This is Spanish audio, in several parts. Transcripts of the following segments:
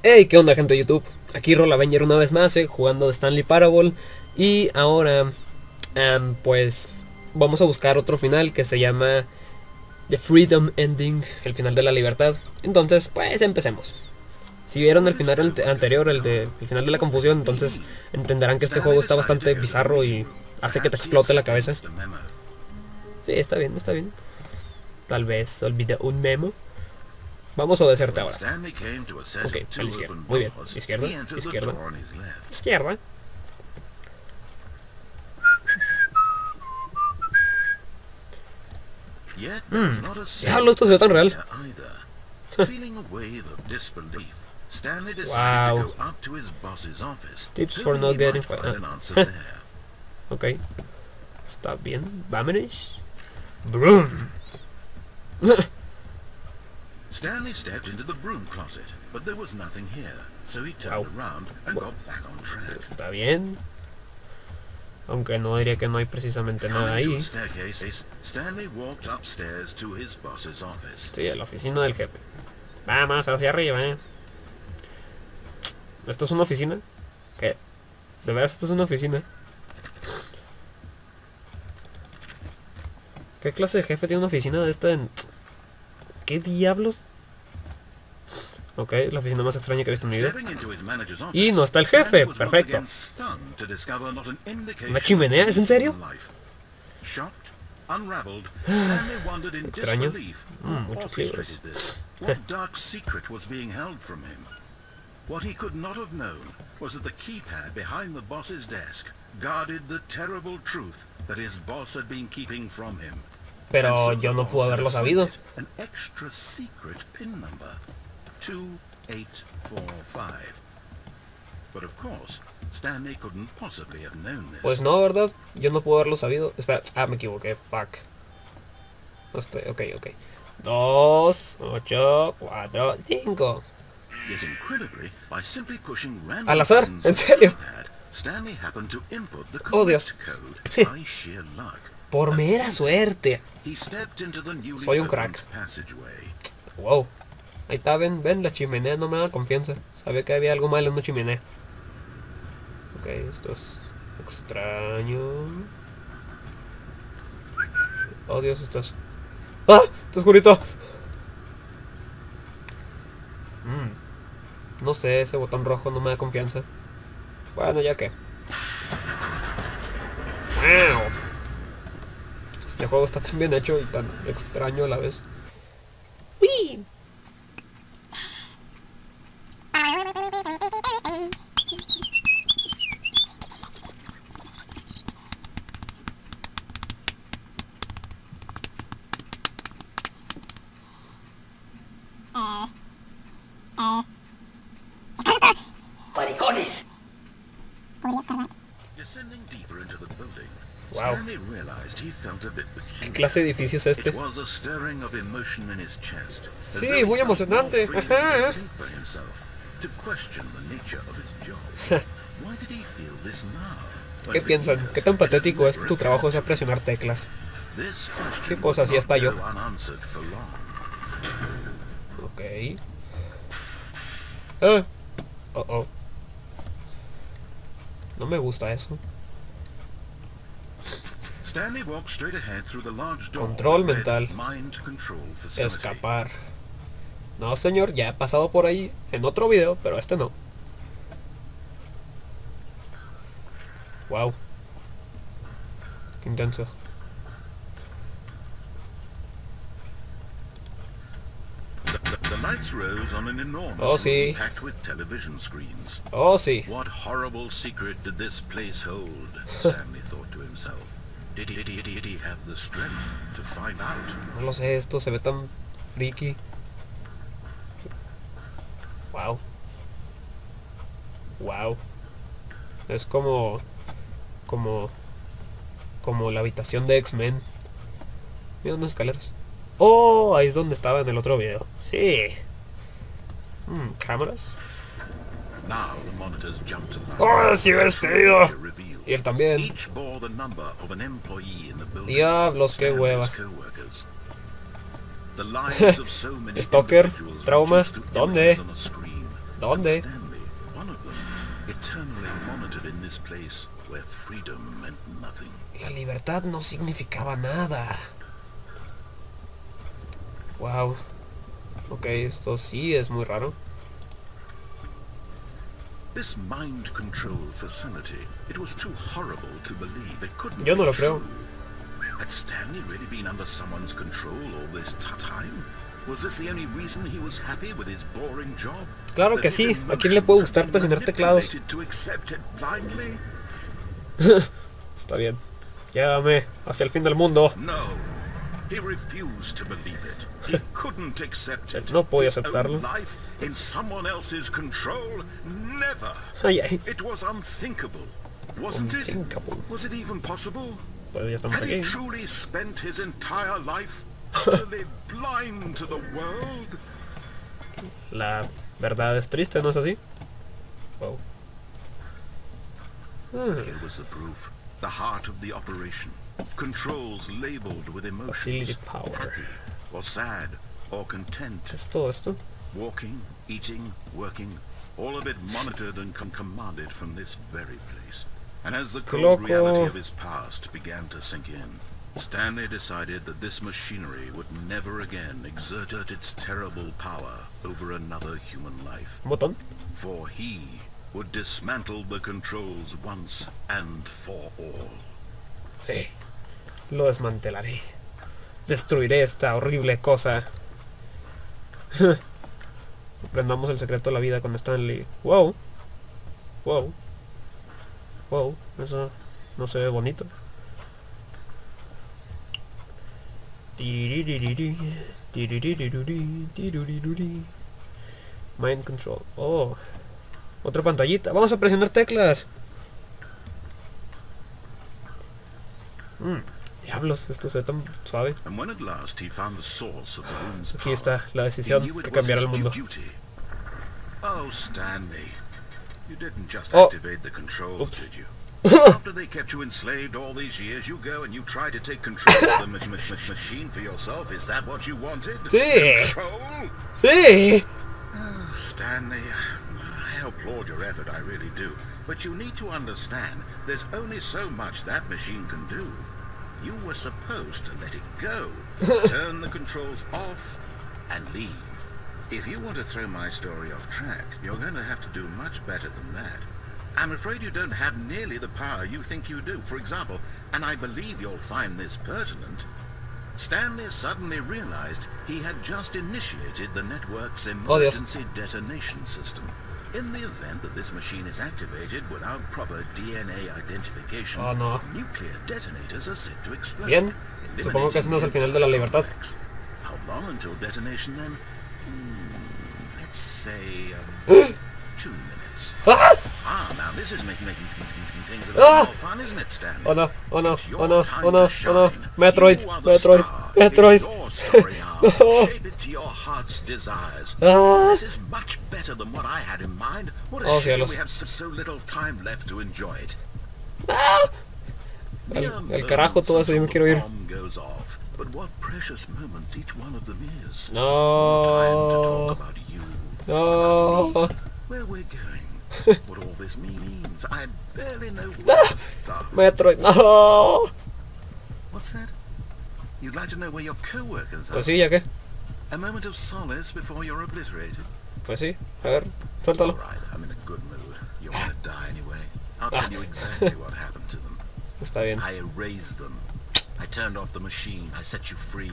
Hey, ¿qué onda, gente de YouTube? Aquí Rolavenger una vez más, jugando de Stanley Parable. Y ahora, pues, vamos a buscar otro final que se llama The Freedom Ending, el final de la libertad. Entonces, pues, empecemos. Si vieron el final anterior, el final de la confusión, entonces entenderán que este juego está bastante bizarro y hace que te explote la cabeza. Sí, está bien, está bien. Tal vez olvide un memo. Vamos a obedecerte ahora. Ok, a la izquierda. Muy bien. Izquierda, izquierda, izquierda. Diablo, esto se ve tan real. Wow. Tips for not getting fired. Ok. Está bien. Vámonos. Broom. Stanley stepped into the broom closet, but there was nothing here, so he turned around and got back on track. Está bien. Aunque no diría que no hay precisamente nada ahí. Stanley walked upstairs to his boss's office. Sí, a la oficina del jefe. Vamos hacia arriba, ¿Esto es una oficina? ¿Qué? ¿De verdad esto es una oficina? ¿Qué clase de jefe tiene una oficina de esta en... ¿Qué diablos? Ok, la oficina más extraña que he visto en mi vida. Y no está el jefe, perfecto. ¿Una chimenea? ¿Es en serio? Extraño. Muchos libros. What he could not have known was that the keypad behind the boss's desk guarded the terrible truth that his boss had been keeping from him. Pero yo no puedo haberlo sabido. An extra secret pin number, 2845. But of course, Stanley couldn't possibly have known this. Pues no, ¿verdad? Yo no puedo haberlo sabido. Espera, me equivoqué, fuck. Ok. 2, 8, 4, 5. Yet incredibly, by simply pushing random Al azar, buttons ¿en serio? on the keypad, Stanley happened to input the Oh, Dios. correct code by sheer luck. Por mera suerte. He stepped into the newly Soy un crack. opened passageway. Wow. Ahí está, ven, la chimenea no me da confianza. Sabía que había algo mal en una chimenea. Ok, esto es extraño. Oh, Dios, esto es... ¡Ah! ¡Está oscurito! No sé, ese botón rojo no me da confianza. Bueno, ya que. ¡Wow! Este juego está tan bien hecho y tan extraño a la vez. ¡Uy! ¡Maricones! Descending deeper into the building, Wow. Stanley realized he felt a bit ¿Qué peculiar. clase de edificio es este? It was a stirring of emotion in his chest. as Sí, though he muy felt emocionante. more freedom Ajá. to think for himself, to question the nature of his job. Why did he feel this now? when ¿Qué for piensan? years ¿Qué tan it had patético es que never tu trabajo occurred sea to presionar teclas? him? This question Sí, pues would así not está yo. go unanswered for long. Ok. Ah. Oh. No me gusta eso. Stanley walked straight ahead through the large door Control that read mental. Mind control facility. Escapar. No, señor, ya he pasado por ahí en otro video, pero este no. Wow. Qué intenso. The lights rose on an enormous Oh, sí. room packed with television screens. Oh, sí. What horrible secret did this place hold? Stanley thought to himself. Did he have the strength to find out? No lo sé, esto se ve tan friki. Wow. Es como la habitación de X-Men. Mira unas escaleras. Oh, ahí es donde estaba en el otro video. Sí. Cámaras. Now the monitors jumped to life. ¡Oh, sí, despedido! Revealed. Y él también. Each bore the number of an employee in the building. Diablos, qué hueva. Stanley's coworkers. The lives of so many Stalker, individuals trauma, reduced to ¿dónde? images on a screen. ¿Dónde? Stanley, one of them, eternally monitored in this place where freedom meant nothing. La libertad no significaba nada. Wow. Ok, esto sí es muy raro. This mind control facility, it was too horrible to believe. It couldn't Yo no be lo creo. true. Had Stanley really been under someone's control all this time? Was this the only reason he was happy with his boring job? Claro que sí. ¿A quién le puede gustar presionar teclados? To accept it blindly? Está bien. Llévame hacia el fin del mundo. No. He refused to believe it. He couldn't accept it. No podía His own aceptarlo. life in someone else's control? Never. Ay, ay. It was unthinkable. Wasn't it? Unthinkable. Was it even possible? Pues ya estamos Had he aquí. truly spent his entire life utterly blind to the world? La verdad es triste, ¿no es así? Wow. Here was the proof. The heart of the operation. Controls labeled with Facility emotions. power. Happy, or sad, or content. ¿Es todo esto? Walking, eating, working, all of it monitored and commanded from this very place. And as the cold Loco. reality of his past began to sink in, Stanley decided that this machinery would never again exert its terrible power over another human life. Botón. For he would dismantle the controls once and for all. Sí. Lo desmantelaré. Destruiré esta horrible cosa. Aprendamos el secreto de la vida con Stanley. Wow. Wow. Wow. Eso no se ve bonito. Mind control. Oh. Otra pantallita. Vamos a presionar teclas. Diablos, esto se ve tan suave. And when at last he found the source of the room's Aquí power, está la he decisión knew it que was cambiará his el mundo. duty. Oh, Stanley, you didn't just Oh. activate the controls, Oops. did you? After they kept you enslaved all these years, you go and you try to take control of the machine for yourself. Is that what you wanted? Sí. Control? Sí. Oh, Stanley, I applaud your effort, I really do. But you need to understand, there's only so much that machine can do. You were supposed to let it go, turn the controls off, and leave. If you want to throw my story off track, you're going to have to do much better than that. I'm afraid you don't have nearly the power you think you do. For example, and I believe you'll find this pertinent, Stanley suddenly realized he had just initiated the network's emergency detonation system. In the event that this machine is activated without proper DNA identification, Oh, no. nuclear detonators are set to explode. Bien. Supongo que ese no es el final de la libertad. How long until detonation then? Let's say 2 minutes. Now this is making things a little more fun, isn't it, Stanley? Oh no, oh no, It's your oh no, time oh no, to oh no. shine. Metroid, You are the Metroid, star. Metroid. It's your story now. No. Shape it to your heart's desires. Ah. This is much better than what I had in mind. What a Oh, shame cielos. we have so little time left to enjoy it. El carajo todo eso, yo me quiero ir. Bomb goes off, but what precious moments each one of them is. Time to No. talk about you, No. where we're going, what all this means. I barely know where to start. Metroid, no. What's that? You'd like to know where your co-workers are? Pues sí, ya que. A moment of solace before you're obliterated. Pues sí. A ver, suéltalo. Alright, I'm in a good mood. You want to die anyway. I'll tell you exactly what happened to them. Está bien. I erased them. I turned off the machine. I set you free.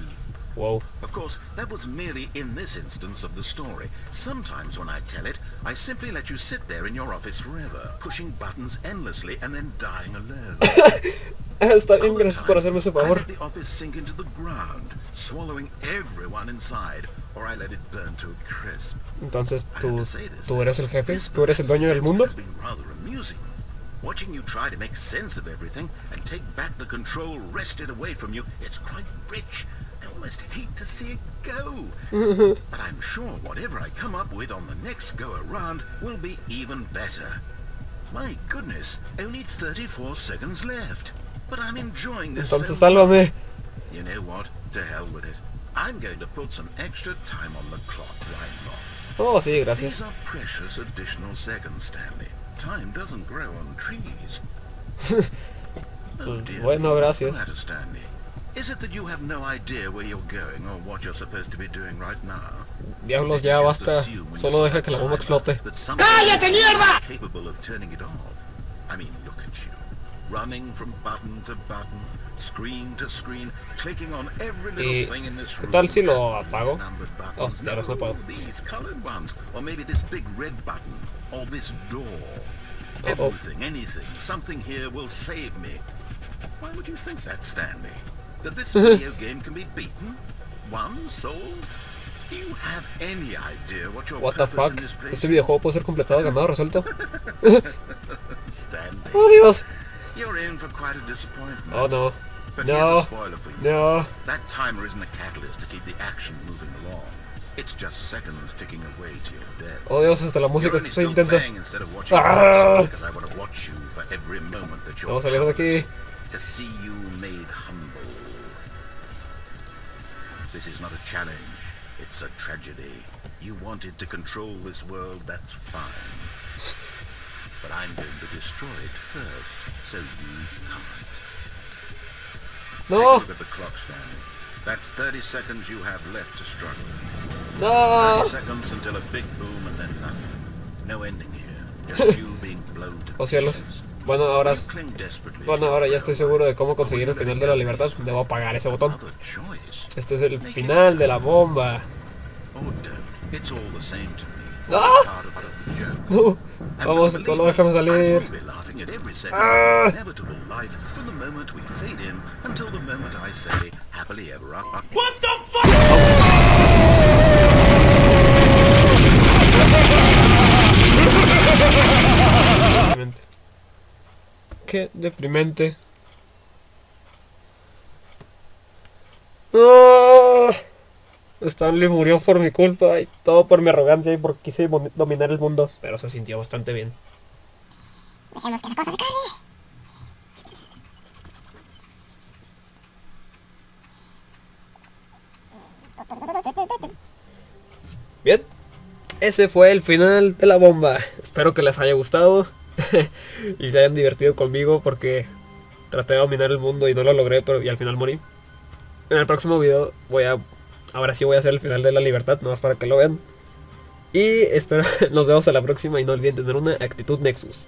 Wow. Of course, that was merely in this instance of the story. Sometimes when I tell it, I simply let you sit there in your office forever, pushing buttons endlessly and then dying alone. Está bien, gracias por hacerme ese I favor. let the office sink into the ground, swallowing everyone inside, or I let it burn to a crisp. Entonces, I ¿tú have to say this, eres el jefe? this ¿Tú eres el dueño del mundo? has been rather amusing. Watching you try to make sense of everything and take back the control wrested away from you, it's quite rich. I almost hate to see it go. But I'm sure whatever I come up with on the next go-around will be even better. My goodness, only 34 seconds left. But I'm enjoying this Entonces, so sálvame. much. You know what? To hell with it. I'm going to put some extra time on the clock right now. Oh, sí, gracias. These are precious additional seconds, Stanley. Time doesn't grow on trees. Oh dear Bueno, me, gracias. what's the matter, Stanley? Is it that you have no idea where you're going or what you're supposed to be doing right now? Diablos, ya basta. Solo deja que la bomba explote. ¡Cállate, mierda! Capable of turning it off. I mean, look at you. Running from button to button, screen to screen, clicking on every little thing in this ¿Qué room. tal si lo apago? Numbered Oh, buttons. ya no puedo. These colored ones, or maybe this big red button, or this door. Uh-oh. Everything, anything, something here will save me. Why would you think that, Stanley? That this video game can be beaten? Won? Sold? Do you have any idea what your What the purpose fuck? in this place Este videojuego puede ser completado, ganado, resuelto. Stanley, Oh, Dios. you're in for quite a disappointment. Oh, no. But No. here's a spoiler for you. No. That timer isn't a catalyst to keep the action moving along. It's just seconds ticking away to your death. Oh, Dios, hasta la música You're only está still intensa. playing instead of watching Ah. because I want to watch you for every moment that you're Vamos a salir de aquí. powerless, to see you made humble. This is not a challenge, it's a tragedy. You wanted to control this world, that's fine. But I'm going to destroy it first, so you can't. Take a No. look at the clock, Stanley. That's 30 seconds you have left to struggle. No. 30 seconds until a big boom and then nothing. No ending here. Just you being blown to Oh, cielos. pieces. Bueno, ahora, You cling desperately to bueno, your ahora ya estoy seguro de cómo frail conseguir el body. final de la libertad. Debo apagar ese botón. Another choice. Este es el final de la bomba. Oh, don't. It's all the same to me. Ah. Part of the joke. No. And Vamos, believe solo me, déjame I salir. will be laughing at every second Ah. of the inevitable life from the moment we fade in until the moment I say happily ever after. What the Qué deprimente. ¡Ah! Stanley murió por mi culpa y todo por mi arrogancia y porque quise dominar el mundo. Pero se sintió bastante bien. Dejemos que esa cosa se calme. Bien, ese fue el final de la bomba. Espero que les haya gustado y se hayan divertido conmigo porque traté de dominar el mundo y no lo logré, pero y al final morí. En el próximo video ahora sí voy a hacer el final de la libertad, nomás para que lo vean. Y espero, nos vemos a la próxima y no olviden tener una actitud Nexus.